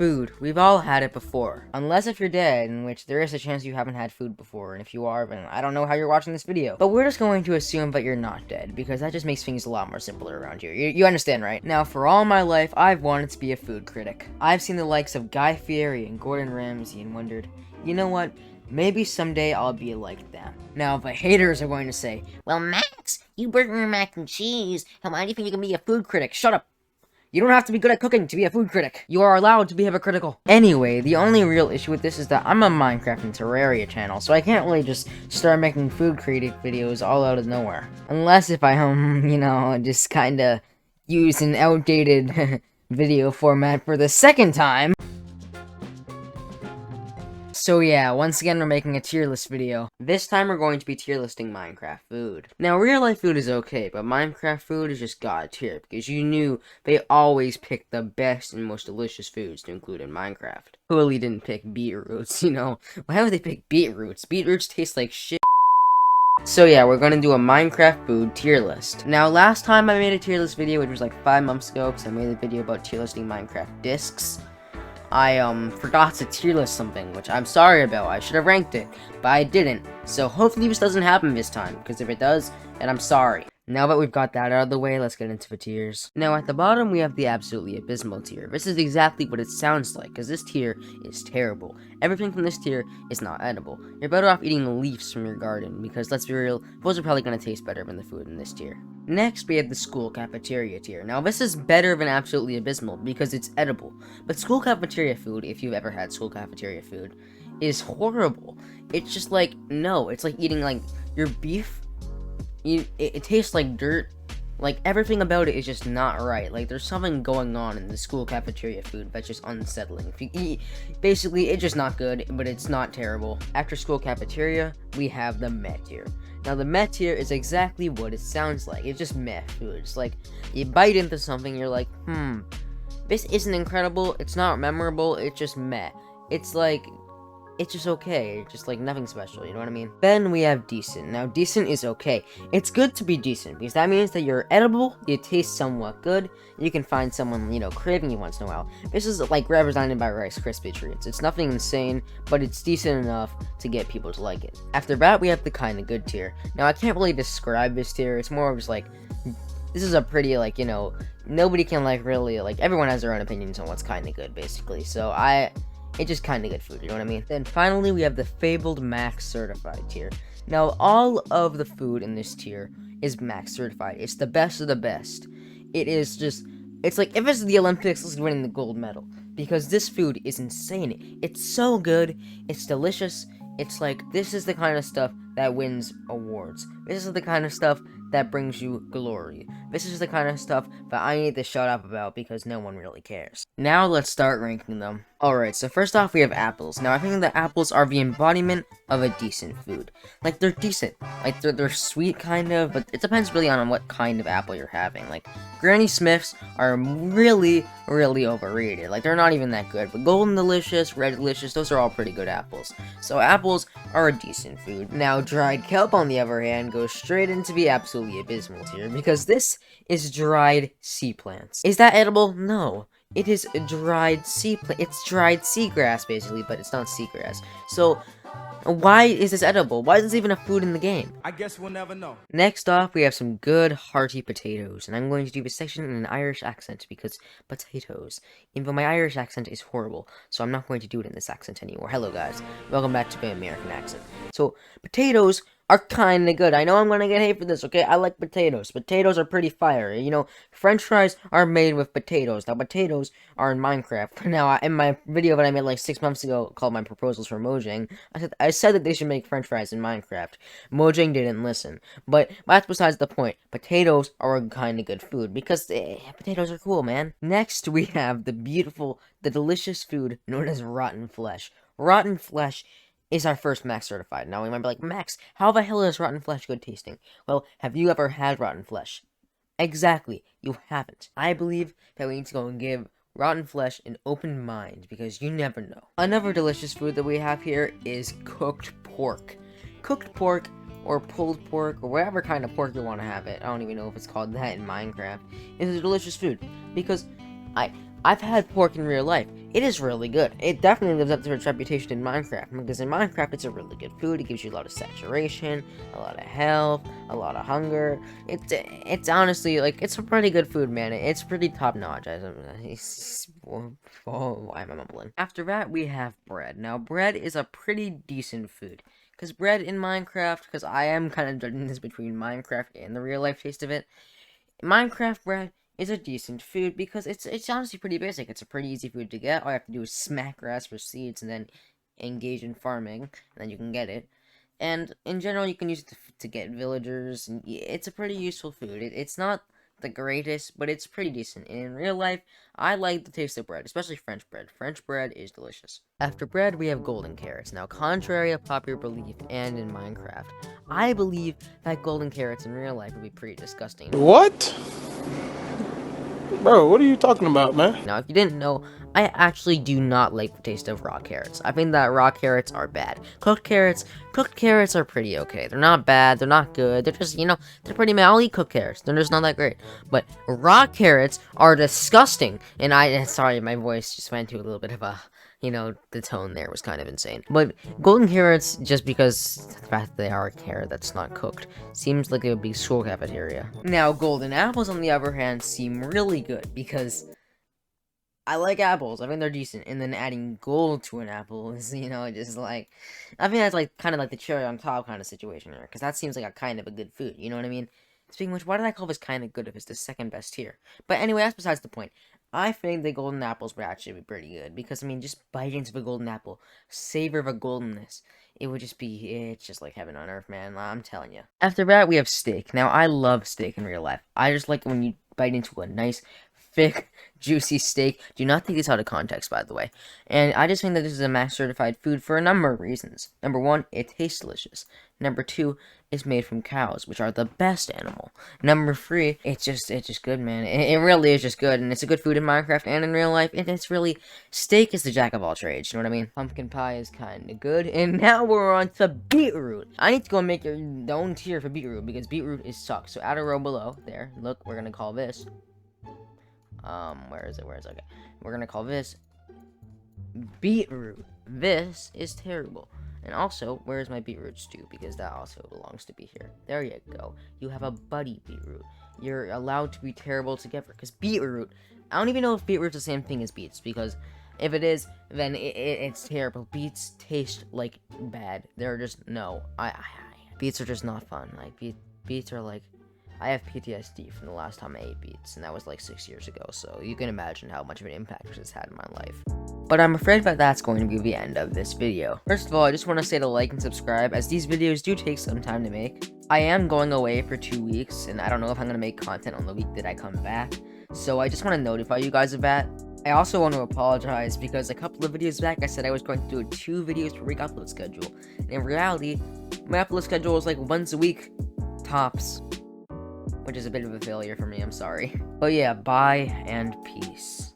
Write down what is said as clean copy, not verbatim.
Food. We've all had it before. Unless if you're dead, in which there is a chance you haven't had food before, and if you are, then I don't know how you're watching this video. But we're just going to assume that you're not dead, because that just makes things a lot more simpler around here. You understand, right? Now, for all my life, I've wanted to be a food critic. I've seen the likes of Guy Fieri and Gordon Ramsay and wondered, you know what? Maybe someday I'll be like them. Now, the haters are going to say, well, Max, you burnt your mac and cheese. How do you think you can be a food critic? Shut up. You don't have to be good at cooking to be a food critic. You are allowed to be hypocritical. Anyway, the only real issue with this is that I'm a Minecraft and Terraria channel, so I can't really just start making food creative videos all out of nowhere. Unless if I, just kinda use an outdated video format for the second time. So yeah, once again we're making a tier list video. This time we're going to be tier listing Minecraft food. Now real life food is okay, but Minecraft food is just god tier, because you knew they always picked the best and most delicious foods to include in Minecraft. Who really didn't pick beetroots, Why would they pick beetroots? Beetroots taste like shit. So yeah, we're gonna do a Minecraft food tier list. Now last time I made a tier list video, which was like 5 months ago, because I made a video about tier listing Minecraft discs. I forgot to tier list something, which I'm sorry about. I should have ranked it, but I didn't. So hopefully this doesn't happen this time, because if it does, then I'm sorry. Now that we've got that out of the way, let's get into the tiers. Now at the bottom, we have the absolutely abysmal tier. This is exactly what it sounds like, because this tier is terrible. Everything from this tier is not edible. You're better off eating the leaves from your garden, because let's be real, those are probably going to taste better than the food in this tier. Next, we have the school cafeteria tier. Now this is better than absolutely abysmal, because it's edible. But school cafeteria food, if you've ever had school cafeteria food, is horrible. It's just like, no, it's like eating like your beef. It tastes like dirt. Like, everything about it is just not right. Like, there's something going on in the school cafeteria food that's just unsettling. If you eat, basically, it's just not good, but it's not terrible. After school cafeteria, we have the meh tier. Now, the meh tier is exactly what it sounds like. It's just meh food. It's like, you bite into something, you're like, this isn't incredible, it's not memorable, it's just meh. It's like, it's just okay, just like nothing special, you know what I mean? Then we have decent. Now decent is okay. It's good to be decent, because that means that you're edible, you taste somewhat good, you can find someone, craving you once in a while. This is like represented by Rice Krispie treats. It's nothing insane, but it's decent enough to get people to like it. After that, we have the kinda good tier. Now I can't really describe this tier, it's more of just like, this is a pretty, nobody can really, everyone has their own opinions on what's kinda good, basically. So it's just kinda good food, you know what I mean? Then finally, we have the fabled Max Certified tier. Now, all of the food in this tier is Max Certified. It's the best of the best. It is just, it's like, if it's the Olympics, it's winning the gold medal. Because this food is insane. It's so good, it's delicious, it's like, this is the kind of stuff that wins awards. This is the kind of stuff that brings you glory. This is the kind of stuff that I need to shut up about because no one really cares. Now let's start ranking them. Alright, so first off we have apples. Now I think that apples are the embodiment of a decent food. Like, they're decent. Like, they're sweet kind of, but it depends really on what kind of apple you're having. Like, Granny Smiths are really, really overrated. Like, they're not even that good. But Golden Delicious, Red Delicious, those are all pretty good apples. So apples are a decent food. Now dried kelp, on the other hand, goes straight into the absolutely abysmal tier, because this is dried sea plants. Is that edible? No. It is dried sea plant. It's dried seagrass, basically, but it's not seagrass. So, why is this edible? Why is this even a food in the game? I guess we'll never know. Next off, we have some good, hearty potatoes, and I'm going to do this section in an Irish accent, because potatoes. Even though my Irish accent is horrible, so I'm not going to do it in this accent anymore. Hello, guys. Welcome back to the American accent. So, potatoes are kinda good. I know I'm gonna get hate for this, okay? I like potatoes. Potatoes are pretty fire. French fries are made with potatoes. Now, potatoes are in Minecraft. Now, in my video that I made like 6 months ago called My Proposals for Mojang, I said that they should make French fries in Minecraft. Mojang didn't listen. But that's besides the point. Potatoes are a kinda good food, because potatoes are cool, man. Next, we have the delicious food known as rotten flesh. Rotten flesh is our first Max Certified. Now we might be like, Max, how the hell is rotten flesh good tasting? Well, have you ever had rotten flesh? Exactly, you haven't. I believe that we need to go and give rotten flesh an open mind, because you never know. Another delicious food that we have here is cooked pork. Cooked pork, or pulled pork, or whatever kind of pork you want to have it, I don't even know if it's called that in Minecraft, is a delicious food, because I've had pork in real life. it is really good. It definitely lives up to its reputation in Minecraft, because in Minecraft it's a really good food. It gives you a lot of saturation, a lot of health, a lot of hunger. It's honestly, like, it's a pretty good food, man. It's pretty top notch. Why am I mumbling? After that, we have bread. Now, bread is a pretty decent food. Because bread in Minecraft, because I am kind of judging this between Minecraft and the real life taste of it, Minecraft bread is a decent food because it's honestly pretty basic. It's a pretty easy food to get. All you have to do is smack grass for seeds and then engage in farming, and then you can get it. And in general, you can use it to get villagers, and it's a pretty useful food. It's not the greatest, but it's pretty decent. And in real life, I like the taste of bread, especially French bread. French bread is delicious. After bread, we have golden carrots. Now, contrary to popular belief and in Minecraft, I believe that golden carrots in real life would be pretty disgusting. What? Bro, what are you talking about, man? Now, if you didn't know, I actually do not like the taste of raw carrots. I think that raw carrots are bad. Cooked carrots are pretty okay. They're not bad, they're not good, they're just, they're pretty mad. I'll eat cooked carrots, they're just not that great. But raw carrots are disgusting, and sorry, my voice just went to a little bit of a, the tone there was kind of insane. But golden carrots, just because the fact that they are a carrot that's not cooked, seems like it would be school cafeteria. Now, golden apples, on the other hand, seem really good, because I like apples. I think they're decent. And then adding gold to an apple is, just like, I think that's like kind of like the cherry on top kind of situation here. Because that seems like a kind of a good food. You know what I mean? Speaking of which, why did I call this kind of good if it's the second best tier? But anyway, that's besides the point. I think the golden apples would actually be pretty good. Because, just bite into the golden apple, savor the goldenness. It's just like heaven on earth, man. I'm telling you. After that, we have steak. Now, I love steak in real life. I just like when you bite into a nice, thick, juicy steak. Do not take this out of context, by the way. And I just think that this is a mass certified food for a number of reasons. Number one, it tastes delicious. Number two, it's made from cows, which are the best animal. Number three, it's just good, man. It really is just good, and it's a good food in Minecraft and in real life. And it's really, steak is the jack of all trades. You know what I mean? Pumpkin pie is kind of good, and now we're on to beetroot. I need to go and make your own tier for beetroot because beetroot is sucks. So add a row below there. Look, we're gonna call this. Where is it? Okay. We're gonna call this beetroot. This is terrible. And also, where's my beetroot stew? Because that also belongs to be here. There you go. You have a buddy beetroot. You're allowed to be terrible together. Because beetroot, I don't even know if beetroot's the same thing as beets. Because if it is, then it's terrible. Beets taste like bad. They're just, no. Beets are just not fun. Like, beets are like, I have PTSD from the last time I ate beets, and that was like 6 years ago, so you can imagine how much of an impact this has had in my life. But I'm afraid that that's going to be the end of this video. First of all, I just want to say to like and subscribe, as these videos do take some time to make. I am going away for 2 weeks, and I don't know if I'm going to make content on the week that I come back, so I just want to notify you guys of that. I also want to apologize, because a couple of videos back, I said I was going to do a 2 videos per week upload schedule. And in reality, my upload schedule is like once a week, tops. Which is a bit of a failure for me, I'm sorry. But yeah, bye and peace.